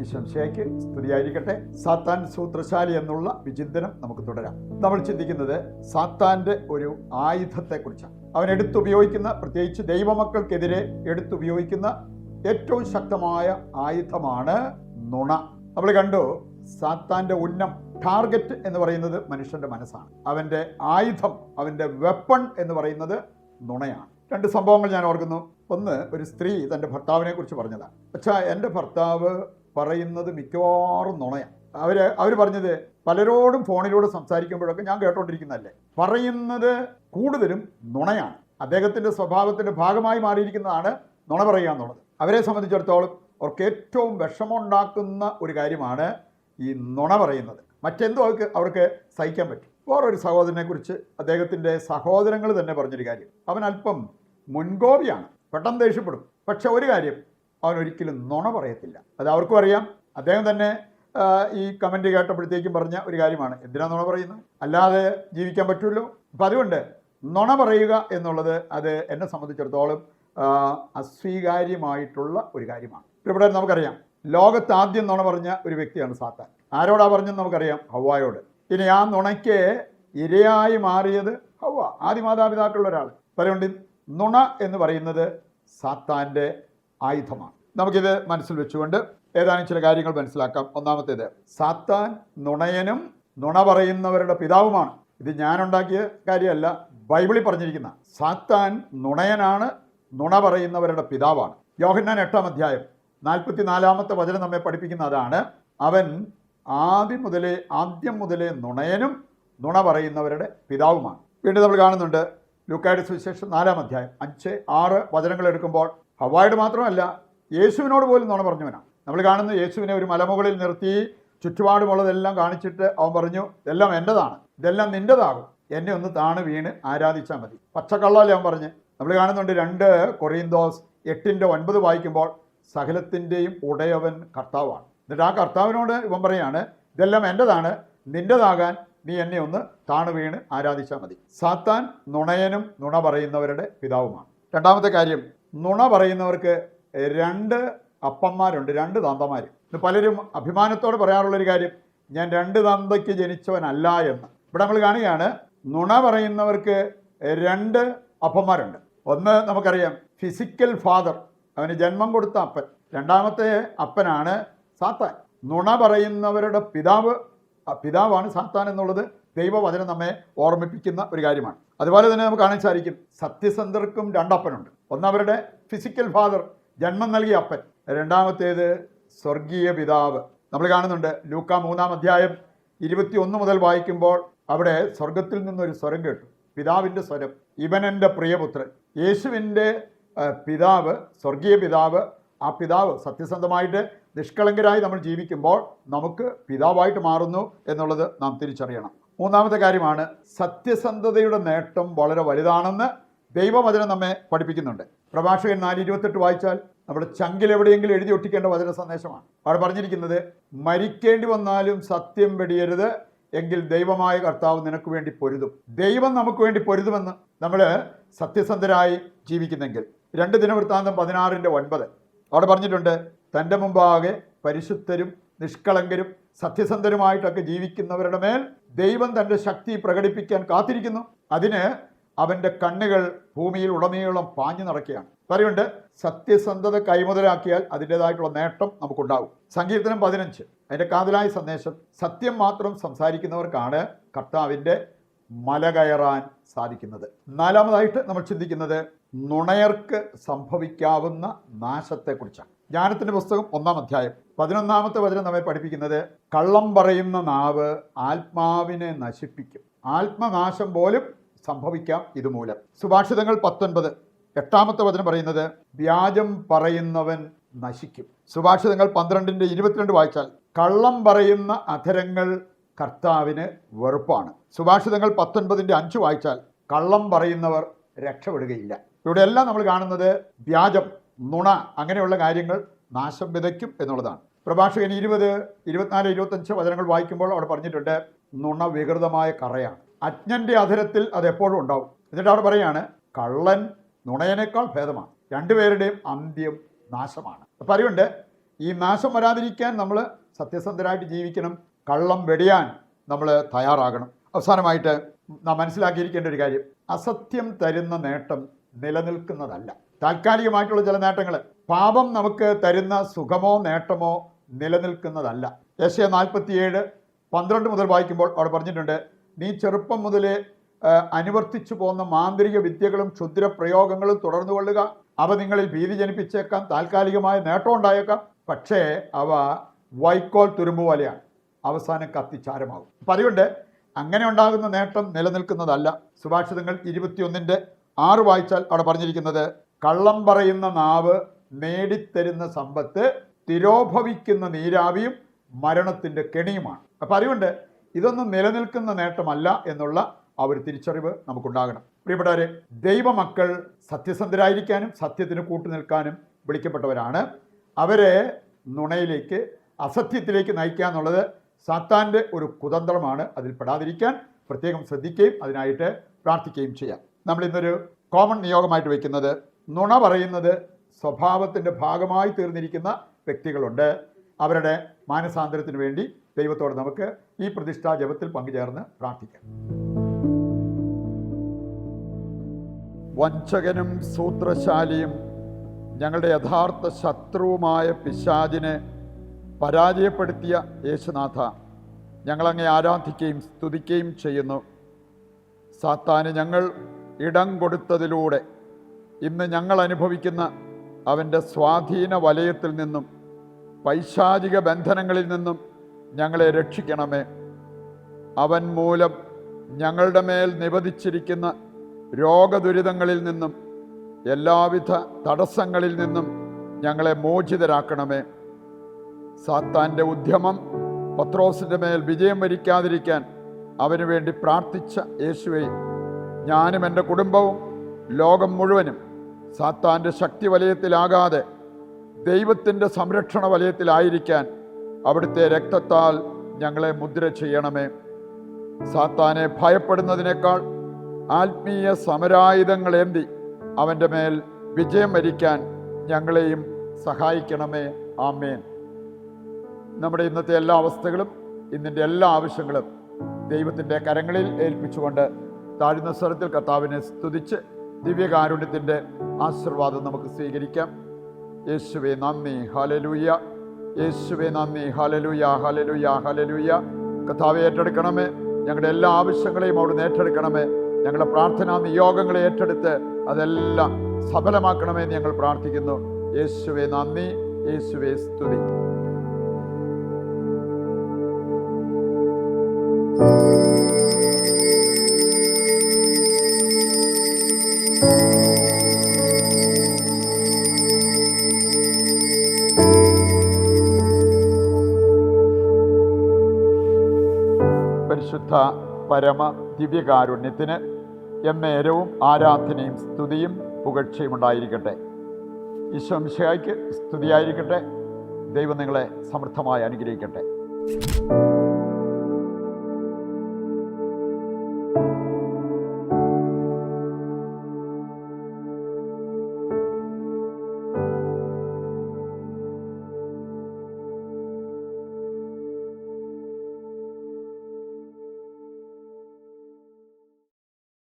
ഈശോമിശിഹായ്ക്ക് സ്തുതിയായിരിക്കട്ടെ. സാത്താൻ സൂത്രശാലി എന്നുള്ള വിചിന്തനം നമുക്ക് തുടരാം. നമ്മൾ ചിന്തിക്കുന്നത് സാത്താന്റെ ഒരു ആയുധത്തെക്കുറിച്ചാണ്. അവൻ എടുത്തുപയോഗിക്കുന്ന, പ്രത്യേകിച്ച് ദൈവമക്കൾക്കെതിരെ എടുത്തുപയോഗിക്കുന്ന ഏറ്റവും ശക്തമായ ആയുധമാണ് നുണ. നമ്മൾ കണ്ടു, സാത്താന്റെ ടാർഗറ്റ് എന്ന് പറയുന്നത് മനുഷ്യന്റെ മനസ്സാണ്. അവന്റെ ആയുധം, അവന്റെ വെപ്പൺ എന്ന് പറയുന്നത് നുണയാണ്. രണ്ട് സംഭവങ്ങൾ ഞാൻ ഓർക്കുന്നു. ഒന്ന്, ഒരു സ്ത്രീ തൻ്റെ ഭർത്താവിനെ കുറിച്ച് പറഞ്ഞതാണ്. പക്ഷേ എൻ്റെ ഭർത്താവ് പറയുന്നത് മിക്കവാറും നുണയാണ്. അവർ പറഞ്ഞത് പലരോടും ഫോണിലൂടെ സംസാരിക്കുമ്പോഴൊക്കെ ഞാൻ കേട്ടോണ്ടിരിക്കുന്നതല്ലേ, പറയുന്നത് കൂടുതലും നുണയാണ്. അദ്ദേഹത്തിൻ്റെ സ്വഭാവത്തിൻ്റെ ഭാഗമായി മാറിയിരിക്കുന്നതാണ് നുണ പറയുക എന്നുള്ളത്. അവരെ സംബന്ധിച്ചിടത്തോളം അവർക്ക് ഏറ്റവും വിഷമമുണ്ടാക്കുന്ന ഒരു കാര്യമാണ് ഈ നുണ പറയുന്നത്. മറ്റെന്തോ അവർക്ക് സഹിക്കാൻ പറ്റും. വേറൊരു സഹോദരനെ കുറിച്ച് അദ്ദേഹത്തിൻ്റെ സഹോദരങ്ങൾ തന്നെ പറഞ്ഞൊരു കാര്യം, അവൻ അല്പം മുൻകോപിയാണ്, പെട്ടെന്ന് ദേഷ്യപ്പെടും. പക്ഷെ ഒരു കാര്യം, അവൻ ഒരിക്കലും നുണ പറയത്തില്ല. അത് അവർക്കും അറിയാം. അദ്ദേഹം തന്നെ ഈ കമൻറ്റ് കേട്ടപ്പോഴത്തേക്കും പറഞ്ഞ ഒരു കാര്യമാണ്, എന്തിനാ നുണ പറയുന്നത്, അല്ലാതെ ജീവിക്കാൻ പറ്റുമല്ലോ. അപ്പം അതുകൊണ്ട് നുണ പറയുക എന്നുള്ളത് അത് എന്നെ സംബന്ധിച്ചിടത്തോളം അസ്വീകാര്യമായിട്ടുള്ള ഒരു കാര്യമാണ്. ഇവിടെ നമുക്കറിയാം, ലോകത്ത് ആദ്യം നുണ പറഞ്ഞ ഒരു വ്യക്തിയാണ് സാത്താൻ. ആരോടാ പറഞ്ഞെന്ന് നമുക്കറിയാം, ഹവ്വായോട്. ഇനി ആ നുണയ്ക്ക് ഇരയായി മാറിയത് ഹവ്വ, ആദ്യ മാതാപിതാക്കളുള്ള ഒരാൾ. പറയുകൊണ്ട് നുണ എന്ന് പറയുന്നത് സാത്താൻ്റെ ആയുധമാണ്. നമുക്കിത് മനസ്സിൽ വെച്ചുകൊണ്ട് ഏതാനും ചില കാര്യങ്ങൾ മനസ്സിലാക്കാം. ഒന്നാമത്തേത്, സാത്താൻ നുണയനും നുണ പറയുന്നവരുടെ പിതാവുമാണ്. ഇത് ഞാനുണ്ടാക്കിയ കാര്യമല്ല, ബൈബിളിൽ പറഞ്ഞിരിക്കുന്ന. സാത്താൻ നുണയനാണ്, നുണ പറയുന്നവരുടെ പിതാവാണ്. യോഹന്നാൻ 8-ാം അധ്യായം 44-ാമത്തെ വചനം നമ്മെ പഠിപ്പിക്കുന്ന അതാണ്. അവൻ ആദ്യം മുതലേ നുണയനും നുണ പറയുന്നവരുടെ പിതാവുമാണ്. വീണ്ടും നമ്മൾ കാണുന്നുണ്ട് ലൂക്കായുടെ സുവിശേഷം 4-ാം അധ്യായം 5-6 വചനങ്ങൾ എടുക്കുമ്പോൾ ഹവ്വായോട് മാത്രമല്ല, യേശുവിനോട് പോലും നുണ പറഞ്ഞവനാണ്. നമ്മൾ കാണുന്നത്, യേശുവിനെ ഒരു മലമുകളിൽ നിർത്തി ചുറ്റുപാടുമുള്ളതെല്ലാം കാണിച്ചിട്ട് അവൻ പറഞ്ഞു, ഇതെല്ലാം എൻ്റെതാണ്, ഇതെല്ലാം നിൻ്റെതാകും, എന്നെ ഒന്ന് താണ് വീണ് ആരാധിച്ചാൽ മതി. പച്ചക്കള്ളല്ലേ അവൻ പറഞ്ഞ്. നമ്മൾ കാണുന്നുണ്ട് 2 കൊറിന്തോസ് 8:9 വായിക്കുമ്പോൾ, സകലത്തിൻ്റെയും ഉടയവൻ കർത്താവാണ്. എന്നിട്ട് ആ കർത്താവിനോട് ഇവൻ പറയാണ്, ഇതെല്ലാം എൻ്റെതാണ്, നിൻ്റെതാകാൻ നീ എന്നെ ഒന്ന് താണ് വീണ് ആരാധിച്ചാൽ മതി. സാത്താൻ നുണയനും നുണ പറയുന്നവരുടെ പിതാവുമാണ്. രണ്ടാമത്തെ കാര്യം, നുണ പറയുന്നവർക്ക് 2 അപ്പന്മാരുണ്ട്, 2 തന്തമാർ. ഇത് പലരും അഭിമാനത്തോടെ പറയാറുള്ളൊരു കാര്യം, ഞാൻ 2 തന്തയ്ക്ക് ജനിച്ചവനല്ല എന്ന്. ഇവിടെ നമ്മൾ കാണുകയാണ്, നുണ പറയുന്നവർക്ക് 2 അപ്പന്മാരുണ്ട്. ഒന്ന് നമുക്കറിയാം, ഫിസിക്കൽ ഫാദർ, അവന് ജന്മം കൊടുത്ത അപ്പൻ. രണ്ടാമത്തെ അപ്പനാണ് സാത്താൻ. നുണ പറയുന്നവരുടെ പിതാവാണ് സാത്താൻ എന്നുള്ളത് ദൈവവചനം നമ്മെ ഓർമ്മിപ്പിക്കുന്ന ഒരു കാര്യമാണ്. അതുപോലെ തന്നെ നമുക്ക് കാണാൻ സാധിക്കും, സത്യസന്ധർക്കും 2 അപ്പനുണ്ട്. ഒന്നവരുടെ ഫിസിക്കൽ ഫാദർ, ജന്മം നൽകിയ അപ്പൻ. രണ്ടാമത്തേത് സ്വർഗീയ പിതാവ്. നമ്മൾ കാണുന്നുണ്ട് ലൂക്കാ 3-ാം അധ്യായം 21 മുതൽ വായിക്കുമ്പോൾ, അവിടെ സ്വർഗത്തിൽ നിന്നൊരു സ്വരം കേട്ടു, പിതാവിൻ്റെ സ്വരം, ഇവൻ എൻ്റെ പ്രിയപുത്രൻ. യേശുവിൻ്റെ പിതാവ്, സ്വർഗീയ പിതാവ്, ആ പിതാവ് സത്യസന്ധമായിട്ട് നിഷ്കളങ്കരായി നമ്മൾ ജീവിക്കുമ്പോൾ നമുക്ക് പിതാവായിട്ട് മാറുന്നു എന്നുള്ളത് നാം തിരിച്ചറിയണം. മൂന്നാമത്തെ കാര്യമാണ്, സത്യസന്ധതയുടെ നേട്ടം വളരെ വലുതാണെന്ന് ദൈവവചനം നമ്മെ പഠിപ്പിക്കുന്നുണ്ട്. പ്രഭാഷകൻ 4:28 വായിച്ചാൽ നമ്മുടെ ചങ്കിലെവിടെയെങ്കിലും എഴുതി ഒട്ടിക്കേണ്ട വചന സന്ദേശമാണ്. അവിടെ പറഞ്ഞിരിക്കുന്നത്, മരിക്കേണ്ടി വന്നാലും സത്യം വെടിയരുത്, എങ്കിൽ ദൈവമായ കർത്താവ് നിനക്ക് വേണ്ടി പൊരുതും. ദൈവം നമുക്ക് വേണ്ടി പൊരുതുമെന്ന് നമ്മൾ സത്യസന്ധരായി ജീവിക്കുന്നെങ്കിൽ. 2 ദിനവൃത്താന്തം 16:9 അവിടെ പറഞ്ഞിട്ടുണ്ട്, തൻ്റെ മുമ്പാകെ പരിശുദ്ധരും നിഷ്കളങ്കരും സത്യസന്ധരുമായിട്ടൊക്കെ ജീവിക്കുന്നവരുടെ മേൽ ദൈവം തൻ്റെ ശക്തി പ്രകടിപ്പിക്കാൻ കാത്തിരിക്കുന്നു. അതിന് അവൻ്റെ കണ്ണുകൾ ഭൂമിയിൽ ഉടനീളം പാഞ്ഞു നടക്കുകയാണ്. പറയുന്നുണ്ട്, സത്യസന്ധത കൈമുതലാക്കിയാൽ അതിൻ്റെതായിട്ടുള്ള നേട്ടം നമുക്കുണ്ടാകും. സങ്കീർത്തനം 15 അതിൻ്റെ കാതലായ സന്ദേശം, സത്യം മാത്രം സംസാരിക്കുന്നവർക്കാണ് കർത്താവിൻ്റെ മല കയറാൻ സാധിക്കുന്നത്. നാലാമതായിട്ട് നമ്മൾ ചിന്തിക്കുന്നത് നുണയർക്ക് സംഭവിക്കാവുന്ന നാശത്തെക്കുറിച്ചാണ്. ജ്ഞാനത്തിൻ്റെ പുസ്തകം 1-ാം അധ്യായം 11-ാമത്തെ വചനം നമ്മെ പഠിപ്പിക്കുന്നത്, കള്ളം പറയുന്ന നാവ് ആത്മാവിനെ നശിപ്പിക്കും, ആത്മനാശം പോലും സംഭവിക്കാം ഇതുമൂലം. സുഭാഷിതങ്ങൾ 19:8 വചനം പറയുന്നത്, വ്യാജം പറയുന്നവൻ നശിക്കും. സുഭാഷിതങ്ങൾ 12:22 വായിച്ചാൽ, കള്ളം പറയുന്ന അധരങ്ങൾ കർത്താവിന് വെറുപ്പാണ്. സുഭാഷിതങ്ങൾ 19:5 വായിച്ചാൽ, കള്ളം പറയുന്നവർ രക്ഷപ്പെടുകയില്ല. ഇവിടെ എല്ലാം നമ്മൾ കാണുന്നത് വ്യാജം, നുണ, അങ്ങനെയുള്ള കാര്യങ്ങൾ നാശം വിതയ്ക്കും എന്നുള്ളതാണ്. പ്രഭാഷകൻ 20, 24, 25 വചനങ്ങൾ വായിക്കുമ്പോൾ അവിടെ പറഞ്ഞിട്ടുണ്ട്, നുണ വികൃതമായ കറയാണ്, അജ്ഞന്റെ അധരത്തിൽ അത് എപ്പോഴും ഉണ്ടാവും. എന്നിട്ട് അവിടെ പറയാണ്, കള്ളൻ നുണയനേക്കാൾ ഭേദമാണ്, രണ്ടുപേരുടെയും അന്ത്യം നാശമാണ്. അപ്പം അറിവുണ്ട്, ഈ നാശം വരാതിരിക്കാൻ നമ്മൾ സത്യസന്ധരായിട്ട് ജീവിക്കണം. കള്ളം വെടിയാൻ നമ്മൾ തയ്യാറാകണം. അവസാനമായിട്ട് നാം മനസ്സിലാക്കിയിരിക്കേണ്ട ഒരു കാര്യം, അസത്യം തരുന്ന നേട്ടം നിലനിൽക്കുന്നതല്ല. താൽക്കാലികമായിട്ടുള്ള ചില നേട്ടങ്ങൾ, പാപം നമുക്ക് തരുന്ന സുഖമോ നേട്ടമോ നിലനിൽക്കുന്നതല്ല. യെശയ്യാ 47:12 മുതൽ വായിക്കുമ്പോൾ അവിടെ പറഞ്ഞിട്ടുണ്ട്, നീ ചെറുപ്പം മുതലേ അനുവർത്തിച്ചു പോകുന്ന മാന്ത്രിക വിദ്യകളും ക്ഷുദ്ര പ്രയോഗങ്ങളും തുടർന്നു കൊള്ളുക. അവ നിങ്ങളിൽ ഭീതി ജനിപ്പിച്ചേക്കാം, താൽക്കാലികമായ നേട്ടം ഉണ്ടായേക്കാം, പക്ഷേ അവ വൈക്കോൽ തുരുമ്പ് പോലെയാണ്, അവസാനം കത്തിച്ചാരമാകും. അപ്പം അതുകൊണ്ട് അങ്ങനെ ഉണ്ടാകുന്ന നേട്ടം നിലനിൽക്കുന്നതല്ല. സുഭാഷിതങ്ങൾ 21:6 വായിച്ചാൽ അവിടെ പറഞ്ഞിരിക്കുന്നത്, കള്ളം പറയുന്ന നാവ് നേടിത്തരുന്ന സമ്പത്ത് തിരോഭവിക്കുന്ന നീരാവിയും മരണത്തിൻ്റെ കെണിയുമാണ്. അപ്പം അതുകൊണ്ട് ഇതൊന്നും നിലനിൽക്കുന്ന നേട്ടമല്ല എന്നുള്ള ആ ഒരു തിരിച്ചറിവ് നമുക്കുണ്ടാകണം. പ്രിയപ്പെട്ടവരെ, ദൈവമക്കൾ സത്യസന്ധരായിരിക്കാനും സത്യത്തിന് കൂട്ടുനിൽക്കാനും വിളിക്കപ്പെട്ടവരാണ്. അവരെ നുണയിലേക്ക്, അസത്യത്തിലേക്ക് നയിക്കുക എന്നുള്ളത് സാത്താൻ്റെ ഒരു കുതന്ത്രമാണ്. അതിൽ പെടാതിരിക്കാൻ പ്രത്യേകം ശ്രദ്ധിക്കുകയും അതിനായിട്ട് പ്രാർത്ഥിക്കുകയും ചെയ്യാം. നമ്മൾ ഇന്നൊരു കോമൺ നിയോഗമായിട്ട് വയ്ക്കുന്നത്, നുണ പറയുന്നത് സ്വഭാവത്തിൻ്റെ ഭാഗമായി തീർന്നിരിക്കുന്ന വ്യക്തികളുണ്ട്. അവരുടെ മാനസാന്തരത്തിന് വേണ്ടി ദൈവത്തോട് നമുക്ക് ഈ പ്രതിഷ്ഠാ ജപത്തിൽ പങ്കുചേർന്ന് പ്രാർത്ഥിക്കാം. വഞ്ചകനും സൂത്രശാലിയും ഞങ്ങളുടെ യഥാർത്ഥ ശത്രുവുമായ പിശാചിനെ പരാജയപ്പെടുത്തിയ യേശുനാഥ, ഞങ്ങളങ്ങേ ആരാധിക്കുകയും സ്തുതിക്കുകയും ചെയ്യുന്നു. സാത്താന് ഞങ്ങൾ ഇടം കൊടുത്തതിലൂടെ ഇന്ന് ഞങ്ങൾ അനുഭവിക്കുന്ന അവൻ്റെ സ്വാധീന വലയത്തിൽ നിന്നും പൈശാചിക ബന്ധനങ്ങളിൽ നിന്നും ഞങ്ങളെ രക്ഷിക്കണമേ. അവൻ മൂലം ഞങ്ങളുടെ മേൽ നിവധിച്ചിരിക്കുന്ന രോഗദുരിതങ്ങളിൽ നിന്നും എല്ലാവിധ തടസ്സങ്ങളിൽ നിന്നും ഞങ്ങളെ മോചിതരാക്കണമേ. സാത്താൻ്റെ ഉദ്യമം പത്രോസിൻ്റെ മേൽ വിജയം വരിക്കാതിരിക്കാൻ അവന് വേണ്ടി പ്രാർത്ഥിച്ച യേശുവേ, ഞാനും എൻ്റെ കുടുംബവും ലോകം മുഴുവനും സാത്താൻ്റെ ശക്തി വലയത്തിലാകാതെ ദൈവത്തിൻ്റെ സംരക്ഷണ വലയത്തിലായിരിക്കാൻ അവിടുത്തെ രക്തത്താൽ ഞങ്ങളെ മുദ്ര ചെയ്യണമേ. സാത്താനെ ഭയപ്പെടുന്നതിനേക്കാൾ ആത്മീയ സമരായുധങ്ങളേന്തി അവൻ്റെ മേൽ വിജയം വരിക്കാൻ ഞങ്ങളെയും സഹായിക്കണമേ. ആമേൻ. നമ്മുടെ ഇന്നത്തെ എല്ലാ അവസ്ഥകളും ഇന്നിൻ്റെ എല്ലാ ആവശ്യങ്ങളും ദൈവത്തിൻ്റെ കരങ്ങളിൽ ഏൽപ്പിച്ചുകൊണ്ട് താഴ്ന്ന സ്വരത്തിൽ കർത്താവിനെ സ്തുതിച്ച് ദിവ്യകാരുണ്യത്തിൻ്റെ ആശീർവാദം നമുക്ക് സ്വീകരിക്കാം. യേശുവേ നന്ദി, ഹല്ലേലൂയ. യേശുവേ നന്ദി, ഹല്ലേലൂയ, ഹല്ലേലൂയ, ഹല്ലേലൂയ. കർത്താവെ ഏറ്റെടുക്കണമേ. ഞങ്ങളുടെ എല്ലാ ആവശ്യങ്ങളെയും അവിടുന്ന് ഏറ്റെടുക്കണമേ. ഞങ്ങളുടെ പ്രാർത്ഥനാ നിയോഗങ്ങളെ ഏറ്റെടുത്ത് അതെല്ലാം സഫലമാക്കണമെന്ന് ഞങ്ങൾ പ്രാർത്ഥിക്കുന്നു. യേശുവേ നന്ദി, യേശുവേ സ്തുതി. പരിശുദ്ധ പരമ ദിവ്യകാരുണ്യത്തിന് എന്നേരവും ആരാധനയും സ്തുതിയും പുകഴ്ചയും ഉണ്ടായിരിക്കട്ടെ. ഈശോ മിശിഹായ്ക്ക് സ്തുതിയായിരിക്കട്ടെ. ദൈവം നിങ്ങളെ സമൃദ്ധമായി അനുഗ്രഹിക്കട്ടെ.